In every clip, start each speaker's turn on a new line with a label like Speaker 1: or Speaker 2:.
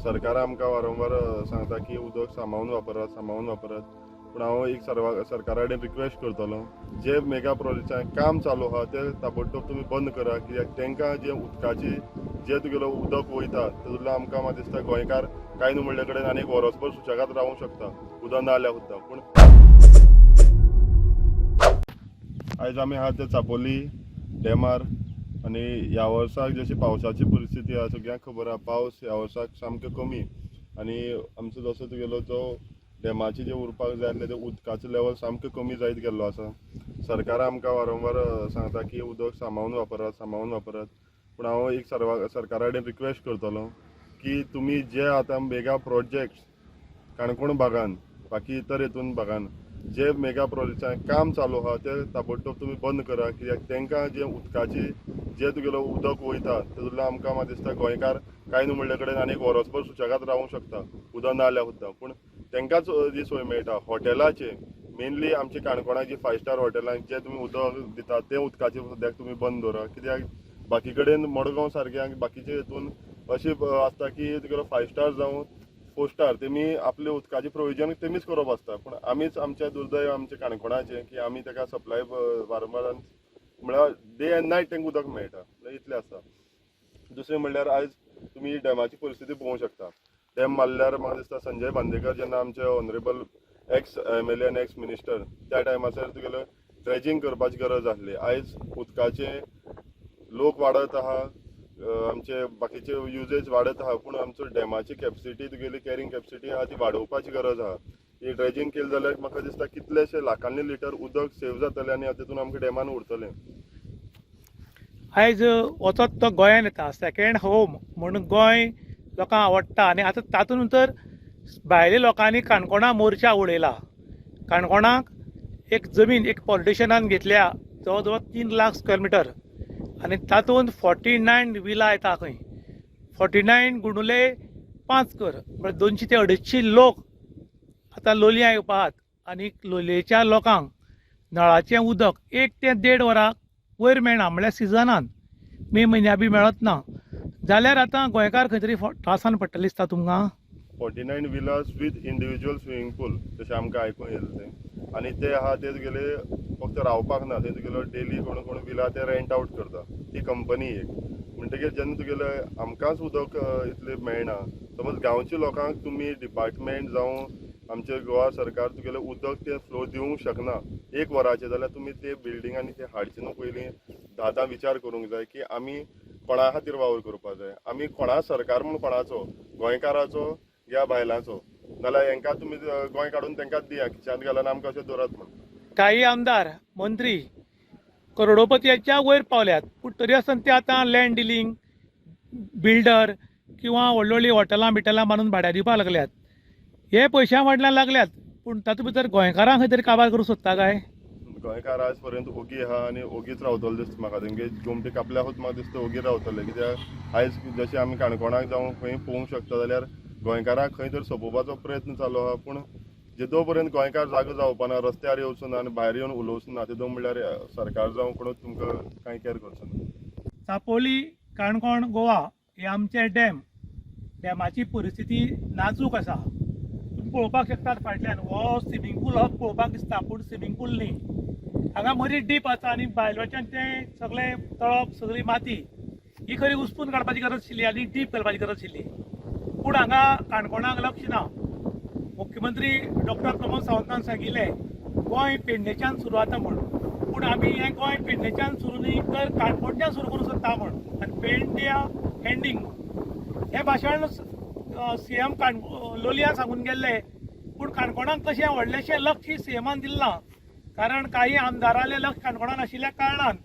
Speaker 1: सरकार आमकां वारंवार सांगता की उदक सांबाळून वापरात पूण हांव एक सरकारा कडेन रिक्वेस्ट करतलो जे मेगा प्रोजेक्टाचें काम चालू आहा ते ताबडतोब तुमी बंद करा कित्याक तांकां जे उदकाची जे तुगेलो उदक वयता तातूंतल्यान आमकां म्हाका दिसता गोंयकार कांय न्हू म्हणले कडेन आनी वरसभर सुशेगाद रावूंक शकता उदक ना जाल्यार सुद्दां पूण आयज आमी आहा ते चापोली डॅमार आनी ह्या वर्साक जशी पावसाची परिस्थिती आहा सगळ्यांक खबर आहा पावस ह्या वर्साक सामको कमी आनी आमचो जसो तुगेलो जो डॅमाचे जे उरपाक जाय आसले ते उदकाचो लेवल सामको कमी जायत गेल्लो आसा सरकार आमकां वारंवार सांगता की उदक सांबाळून वापरात पूण हांव एक सरकारा कडेन रिक्वेस्ट करतलो की तुमी जे आतां मेगा प्रोजेक्ट्स काणकोण भागान बाकी इतर हेतून भागान जे मेगा प्रोजेक्टाचें काम चालू आहा ते ताबडतोब तुमी बंद करा कित्याक तांकां जे उदकाची जे तुगेलो उदक वयता तातूंतल्यान आमकां म्हाका दिसता गोंयकार कांय न्हू म्हणले कडेन आनी वरसभर सुशेगाद रावूंक शकता उदक ना जाल्यार सुद्दां पूण तांकांच जी सोय मेळटा हॉटेलाचे मेनली आमचे काणकोणाक जी 5 स्टार हॉटेलांक जे तुमी उदक दितात तें उदकाचें सद्याक तुमी बंद दवरा कित्याक बाकी कडेन मडगांव सारक्या बाकीचे हेतून अशें आसता की तुगेलो 5 स्टार जावं 4 स्टार तेमी आपले उदकाचें प्रोविजन तेमीच करप आसता पूण आमीच आमचें दुर्दैव आमच्या काणकोणाचें की आमी ताका सप्लाय वारंवार म्हळ्यार डे एंड नायट तांकां उदक मेळटा इतलें आसा दुसरें म्हणल्यार आयज तुमी डॅमाची परिस्थिती पळोवंक शकता डॅम मारल्यार म्हाका दिसता संजय बांदेकर जेन्ना आमचे ऑनरेबल एक्स MLA आनी एक्स मिनिस्टर त्या टायमाचेर तुगेलो ड्रेजिंग करपाची गरज आसली आयज उदकाचे लोक वाडत आहा आमचे बाकीचे युजेज वाडत आहा पूण आमचो डॅमाची कॅपसिटी तुगेली कॅरींग कॅपसिटी आहा ती वाडोवपाची गरज आहा ही ड्रेजिंग केली जाल्यार म्हाका दिसता कितलेशे लाखांनी लिटर उदक सेव जातलें आनी तातूंत आमकां डॅमान उरतलें
Speaker 2: आयज वचत तो गोंयांत येता सेकेंड होम म्हणून गोंय लोकांक आवडटा आनी आतां तातूंत भितर भायल्या लोकांनी काणकोणा मोर्चा उडयला काणकोणाक एक जमीन एक पॉलिटिशनान घेतल्या जवळ जवळ 3 लाख स्क्वेअर मिटर आनी तातूंत 49 विला येता खंय 49 गुणुले 5 कर म्हळ्यार 200 ते 250 लोक आतां लोलयां येवपाक आनी लोलयेच्या लोकांक नळाचें उदक 1 ते 1.5 वरां वयर मेळना म्हळ्यार सिजनान मे म्हयन्या बी मेळत ना जाल्यार आतां गोंयकार खंय तरी त्रासान पडटले दिसता तुमकां
Speaker 1: 49 विलास विथ इंडिविज्युअल स्विमींग पूल तशें आमकां आयकूंक येयलें तें आनी ते आहा ते तुगेले फक्त रावपाक ना ते तुगेलो डेली कोण विला ते रेंट आवट करता ती कंपनी एक म्हणटकीर जेन्ना तुगेले आमकांच उदक इतलें मेळना समज गांवच्या लोकांक तुमी डिपार्टमेंट जावं आमचे गोवा सरकार तुगेलें उदक तें फ्लो दिवंक शकना 1 वराचें जाल्यार तुमी ते बिल्डिंगांनी ते हाडचे न्हू पयलीं दादा विचार करूंक जाय की आमी कोणा खातीर वावर करपाक जाय आमी कोणा सरकार म्हूण कोणाचो गोंयकाराचो या भायलांचो नाल्यार हांकां तुमी गोंय काडून तांकांच दिया खिशांत घालून आमकां अशें दवरात म्हण
Speaker 2: काही आमदार मंत्री करोडोपतीच्या वयर पावल्यात पूण तरी आसतना ते आतां लँड डिलींग बिल्डर किंवा व्हडली व्हडली हॉटेलां बिटेलां बांदून भाड्यार दिवपाक लागल्यात हे पयशां फाटल्यान लागल्यात पूण तातूंत भितर गोंयकारांक खंय तरी काबार करूंक सोदता काय
Speaker 1: गोंयकार आज पर्यंत ओगी आहा आनी ओगीच रावतलो दिसता म्हाका तेंगे जोमटी कापल्याकूच म्हाका दिसता ओगी रावतले कित्याक आयज जशें आमी काणकोणाक जावं खंय पळोवंक शकता जाल्यार गोंयकारांक खंय तरी सोंपोवपाचो प्रयत्न चालू आहा पूण जेदो पर्यंत गोंयकार जागो जावपा ना रस्त्यार येवचो ना आनी भायर येवन उलोवचो ना तेदो म्हणल्यार सरकार जावं कोणूच तुमकां कांय केअर करचो ना
Speaker 2: चापोली काणकोण गोवा हे आमचे डॅमाची परिस्थिती नाजूक आसा तुम्ही पळोवपाक शकतात फाटल्यान हो स्विमींग पूल हो पळोवपाक दिसता पूण स्विमींग पूल न्ही हांगा मरी डीप आसा आनी भायल्याच्यान तें सगळें तळप सगळी माती ही खरी उस्तून काडपाची गरज आशिल्ली आनी डीप घालपाची गरज आशिल्ली पूण हांगा काणकोणाक लक्ष ना मुख्यमंत्री डॉक्टर प्रमोद सावंतान सांगिल्लें गोंय पेडणेच्यान सुरू जाता म्हण पूण आमी हें गोंय पेडणेच्यान सुरू न्ही तर काणकोणच्यान सुरू करूंक सोदता म्हण आनी पेडण्या एंडींग हें भाशण CM लोलयां सांगून गेल्ले पूण काणकोणाक तशें व्हडलेशें लक्ष CMान दिलें ना कारण काही आमदारालें लक्ष काणकोणान आशिल्ल्या कारणान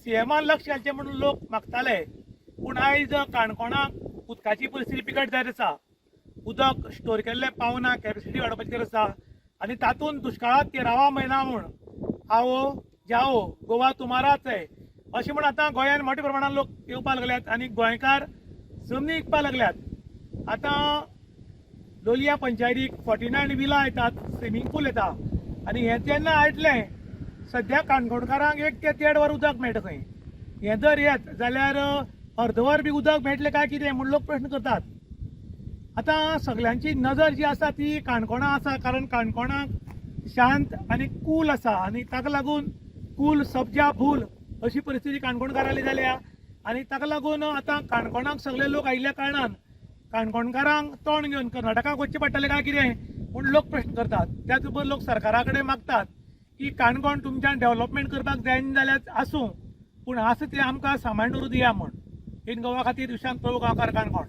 Speaker 2: CMान लक्ष घालचें म्हणून लोक मागताले पूण आयज काणकोणाक उदकाची परिस्थिती बिकट जायत आसा उदक स्टोर केल्लें पावना कॅपॅसिटी वाडोवपाची गरज आसा आनी तातूंत दुश्काळांत 13वा म्हयना म्हूण आओ जाओ गोवा तुम्हाराच है अशें म्हूण आतां गोंयांत मोठ्या प्रमाणात लोक येवपाक लागल्यात आनी गोंयकार जमनी विकपाक लागल्यात आतां लोलयां पंचायतीक 49 विला येतात स्विमींग पूल येता आनी हें जेन्ना आयटलें सद्या काणकोणकारांक 1 ते 1.5 वर उदक मेळटा खंय हें जर येत जाल्यार अर्दवर बी उदक मेळटलें काय कितें म्हूण लोक प्रश्न करतात आता सगळ्यांची नजर जी आसा ती काणकोणा आसा, कारण काणकोणाक शांत आनी कूल आसा आनी ताका लागून कूल सब्जा भूल अशी परिस्थिती काणकोणकाराली जाल्या आनी ताका लागून आतां काणकोणाक सगळे लोक आयिल्ल्या कारणान काणकोणकारांक तोंड घेवन कर्नाटकाक वचचें पडटलें काय कितें म्हूण लोक प्रश्न करतात. त्याच बरोबर लोक सरकारा कडेन मागतात की काणकोण तुमच्यान डेव्हलपमेंट करपाक जायना जाल्यार आसूं, पूण आसा तें आमकां सांबाळून दिया म्हूण. इन गोवा खातीर विशांत प्रभू गांवकार, काणकोण.